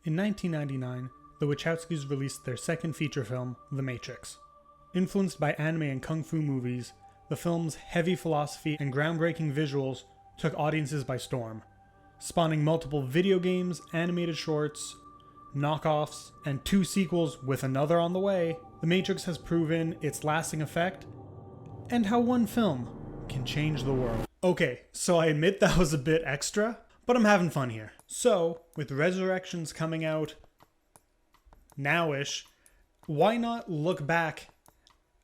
In 1999, the Wachowskis released their second feature film, The Matrix. Influenced by anime and kung fu movies, the film's heavy philosophy and groundbreaking visuals took audiences by storm, spawning multiple video games, animated shorts, knockoffs, and 2 sequels with another on the way. The Matrix has proven its lasting effect and how one film can change the world. Okay, so I admit that was a bit extra, but I'm having fun here. So, with Resurrections coming out now-ish, why not look back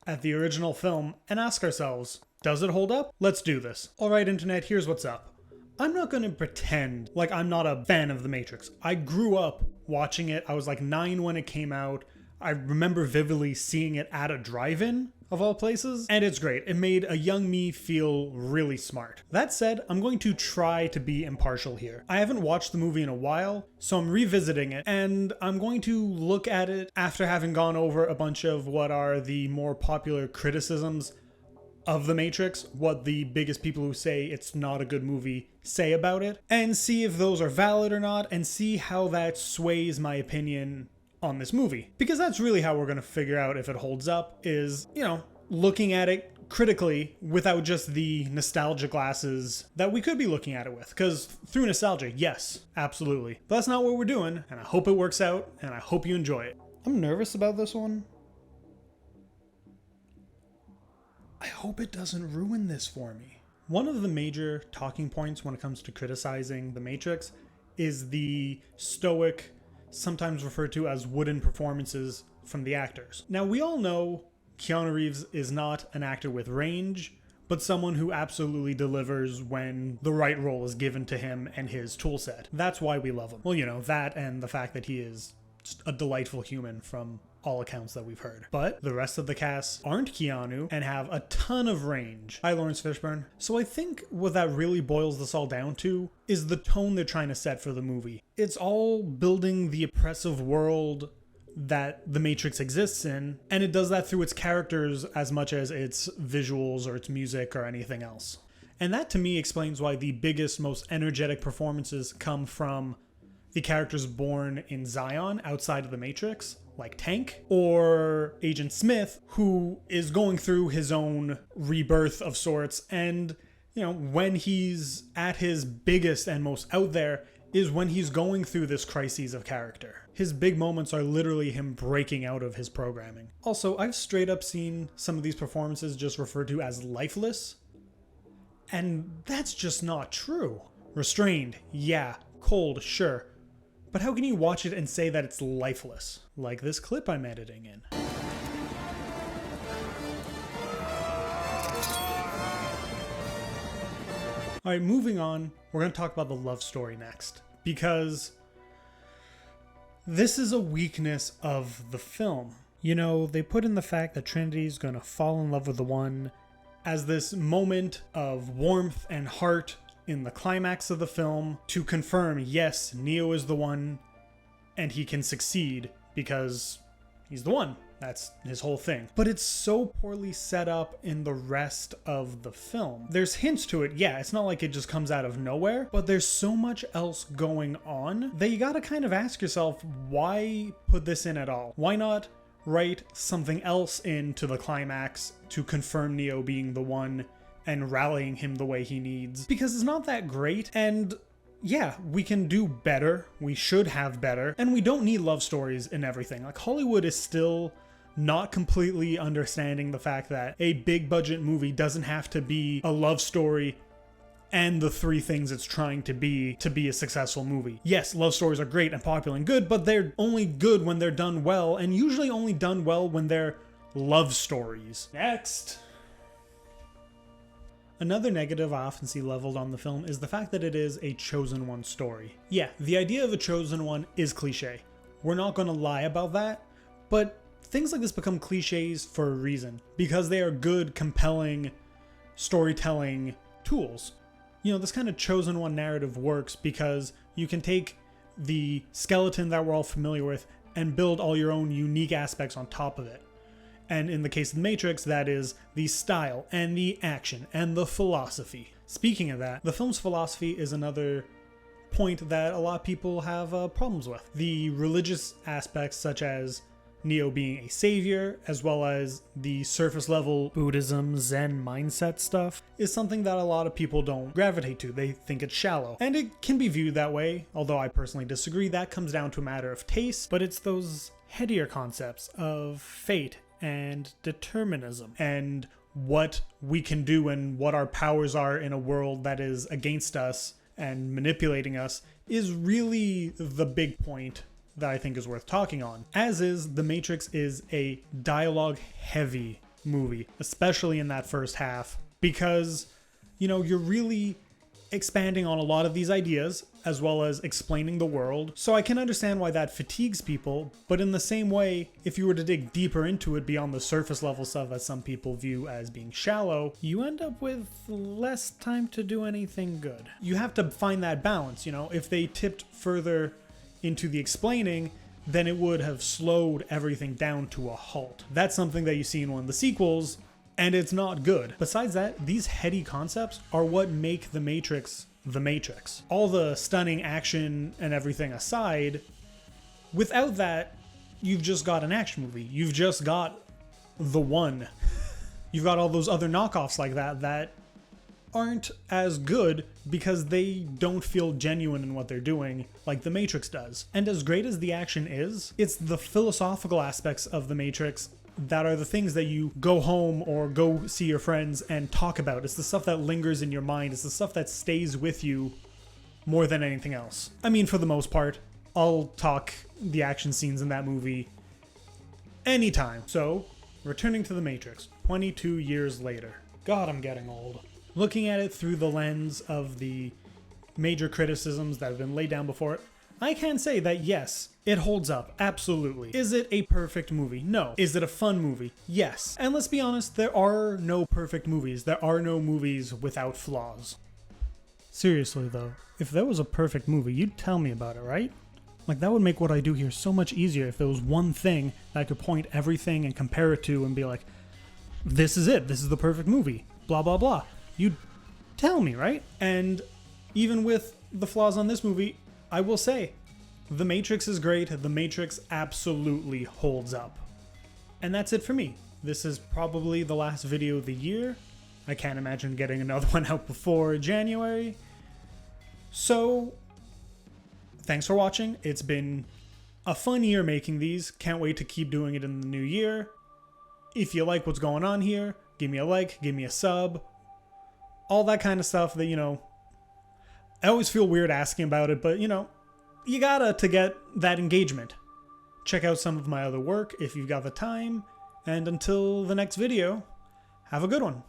at the original film and ask ourselves, does it hold up? Let's do this. Alright, internet, here's what's up. I'm not going to pretend like I'm not a fan of The Matrix. I grew up watching it. I was like 9 when it came out. I remember vividly seeing it at a drive-in, of all places, and it's great. It made a young me feel really smart. That said, I'm going to try to be impartial here. I haven't watched the movie in a while, so I'm revisiting it, and I'm going to look at it after having gone over a bunch of what are the more popular criticisms of The Matrix, what the biggest people who say it's not a good movie say about it, and see if those are valid or not, and see how that sways my opinion on this movie. Because that's really how we're going to figure out if it holds up, is, looking at it critically without just the nostalgia glasses that we could be looking at it with. Because through nostalgia, yes, absolutely. But that's not what we're doing, and I hope it works out, and I hope you enjoy it. I'm nervous about this one. I hope it doesn't ruin this for me. One of the major talking points when it comes to criticizing The Matrix is the stoic, sometimes referred to as wooden performances from the actors. Now, we all know Keanu Reeves is not an actor with range, but someone who absolutely delivers when the right role is given to him and his toolset. That's why we love him. Well, that and the fact that he is just a delightful human from all accounts that we've heard. But the rest of the cast aren't Keanu and have a ton of range. Hi, Lawrence Fishburne. So I think what that really boils this all down to is the tone they're trying to set for the movie. It's all building the oppressive world that The Matrix exists in, and it does that through its characters as much as its visuals or its music or anything else. And that to me explains why the biggest, most energetic performances come from the characters born in Zion outside of The Matrix, like Tank, or Agent Smith, who is going through his own rebirth of sorts, and, when he's at his biggest and most out there is when he's going through this crises of character. His big moments are literally him breaking out of his programming. Also, I've straight up seen some of these performances just referred to as lifeless, and that's just not true. Restrained, yeah. Cold, sure. But how can you watch it and say that it's lifeless? Like this clip I'm editing in. Alright, moving on, we're going to talk about the love story next. Because this is a weakness of the film. They put in the fact that Trinity's going to fall in love with the One as this moment of warmth and heart in the climax of the film to confirm, yes, Neo is the one and he can succeed because he's the one. That's his whole thing. But it's so poorly set up in the rest of the film. There's hints to it, yeah, it's not like it just comes out of nowhere, but there's so much else going on that you gotta kind of ask yourself, why put this in at all? Why not write something else into the climax to confirm Neo being the one and rallying him the way he needs? Because it's not that great, and yeah, we can do better, we should have better, and we don't need love stories in everything. Like, Hollywood is still not completely understanding the fact that a big budget movie doesn't have to be a love story and the 3 things it's trying to be a successful movie. Yes, love stories are great and popular and good, but they're only good when they're done well, and usually only done well when they're love stories. Next! Another negative I often see leveled on the film is the fact that it is a chosen one story. Yeah, the idea of a chosen one is cliche. We're not going to lie about that, but things like this become cliches for a reason, because they are good, compelling storytelling tools. This kind of chosen one narrative works because you can take the skeleton that we're all familiar with and build all your own unique aspects on top of it. And in the case of The Matrix, that is the style and the action and the philosophy. Speaking of that, the film's philosophy is another point that a lot of people have problems with. The religious aspects, such as Neo being a savior, as well as the surface level Buddhism, Zen mindset stuff, is something that a lot of people don't gravitate to. They think it's shallow. And it can be viewed that way, although I personally disagree. That comes down to a matter of taste, but it's those headier concepts of fate and determinism and what we can do and what our powers are in a world that is against us and manipulating us is really the big point that I think is worth talking on. As is, The Matrix is a dialogue-heavy movie, especially in that first half, because, you know, you're really expanding on a lot of these ideas, as well as explaining the world. So I can understand why that fatigues people, but in the same way, if you were to dig deeper into it beyond the surface level stuff that some people view as being shallow, you end up with less time to do anything good. You have to find that balance, you know? If they tipped further into the explaining, then it would have slowed everything down to a halt. That's something that you see in one of the sequels, and it's not good. Besides that, these heady concepts are what make The Matrix The Matrix. All the stunning action and everything aside, without that, you've just got an action movie. You've just got the one. You've got all those other knockoffs like that aren't as good because they don't feel genuine in what they're doing like The Matrix does. And as great as the action is, it's the philosophical aspects of The Matrix that are the things that you go home or go see your friends and talk about. It's the stuff that lingers in your mind. It's the stuff that stays with you more than anything else. I mean, for the most part, I'll talk the action scenes in that movie anytime. So, returning to The Matrix, 22 years later. God, I'm getting old. Looking at it through the lens of the major criticisms that have been laid down before it, I can say that yes, it holds up, absolutely. Is it a perfect movie? No. Is it a fun movie? Yes. And let's be honest, there are no perfect movies. There are no movies without flaws. Seriously though, if there was a perfect movie, you'd tell me about it, right? Like, that would make what I do here so much easier if there was one thing that I could point everything and compare it to and be like, this is it, this is the perfect movie, blah blah blah. You'd tell me, right? And even with the flaws on this movie, I will say, The Matrix is great. The Matrix absolutely holds up. And that's it for me. This is probably the last video of the year. I can't imagine getting another one out before January. So, thanks for watching. It's been a fun year making these. Can't wait to keep doing it in the new year. If you like what's going on here, give me a like, give me a sub. All that kind of stuff that, you know, I always feel weird asking about it, but, you know, you gotta to get that engagement. Check out some of my other work if you've got the time, and until the next video, have a good one.